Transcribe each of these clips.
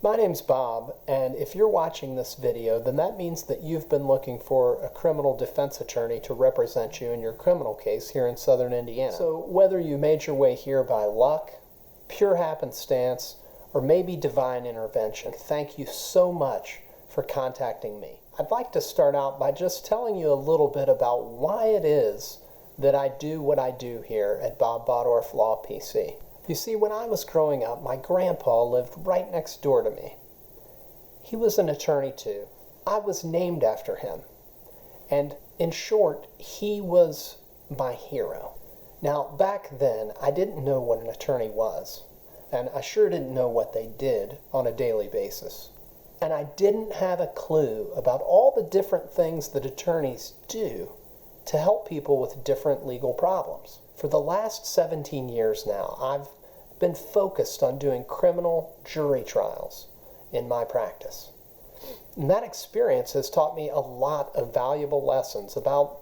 My name's Bob, and if you're watching this video, then that means that you've been looking for a criminal defense attorney to represent you in your criminal case here in Southern Indiana. So whether you made your way here by luck, pure happenstance, or maybe divine intervention, thank you so much for contacting me. I'd like to start out by just telling you a little bit about why it is that I do what I do here at Bob Bottorff Law PC. You see, when I was growing up, my grandpa lived right next door to me. He was an attorney too. I was named after him. And in short, he was my hero. Now, back then, I didn't know what an attorney was. And I sure didn't know what they did on a daily basis. And I didn't have a clue about all the different things that attorneys do to help people with different legal problems. For the last 17 years now, I've been focused on doing criminal jury trials in my practice. And that experience has taught me a lot of valuable lessons about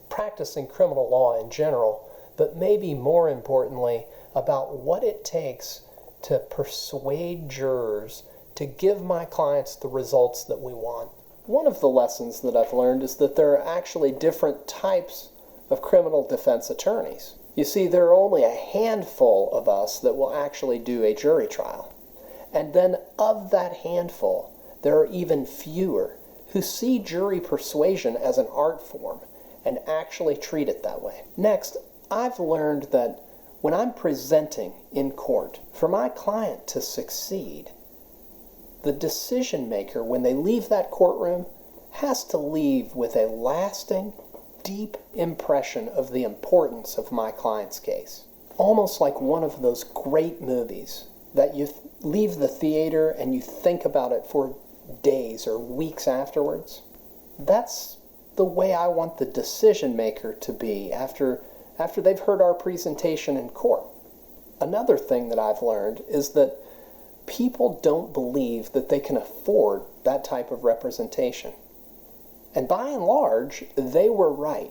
practicing criminal law in general, but maybe more importantly, about what it takes to persuade jurors to give my clients the results that we want. One of the lessons that I've learned is that there are actually different types of criminal defense attorneys. You see, there are only a handful of us that will actually do a jury trial. And then of that handful, there are even fewer who see jury persuasion as an art form and actually treat it that way. Next, I've learned that when I'm presenting in court, for my client to succeed, the decision maker, when they leave that courtroom, has to leave with a lasting, deep impression of the importance of my client's case. Almost like one of those great movies that you leave the theater and you think about it for days or weeks afterwards. That's the way I want the decision maker to be after they've heard our presentation in court. Another thing that I've learned is that people don't believe that they can afford that type of representation. And by and large, they were right.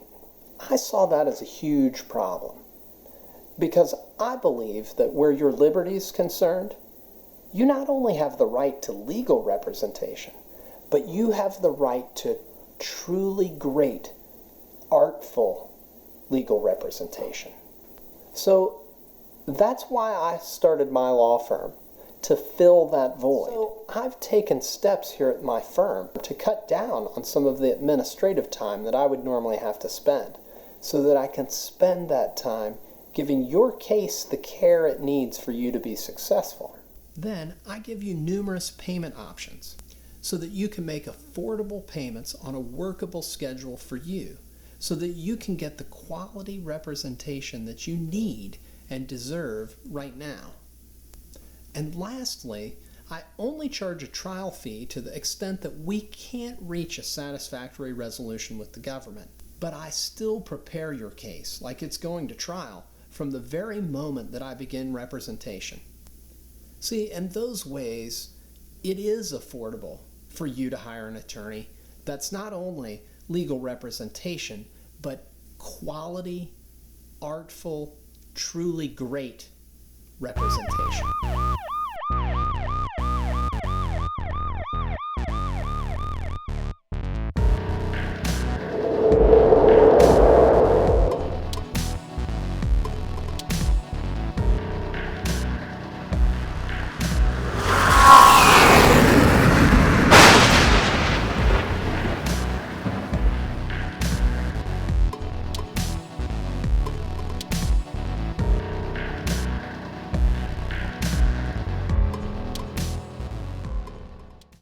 I saw that as a huge problem. Because I believe that where your liberty is concerned, you not only have the right to legal representation, but you have the right to truly great, artful legal representation. So that's why I started my law firm, to fill that void. So I've taken steps here at my firm to cut down on some of the administrative time that I would normally have to spend, so that I can spend that time giving your case the care it needs for you to be successful. Then I give you numerous payment options so that you can make affordable payments on a workable schedule for you, so that you can get the quality representation that you need and deserve right now. And lastly, I only charge a trial fee to the extent that we can't reach a satisfactory resolution with the government. But I still prepare your case like it's going to trial from the very moment that I begin representation. See, in those ways, it is affordable for you to hire an attorney that's not only legal representation, but quality, artful, truly great representation.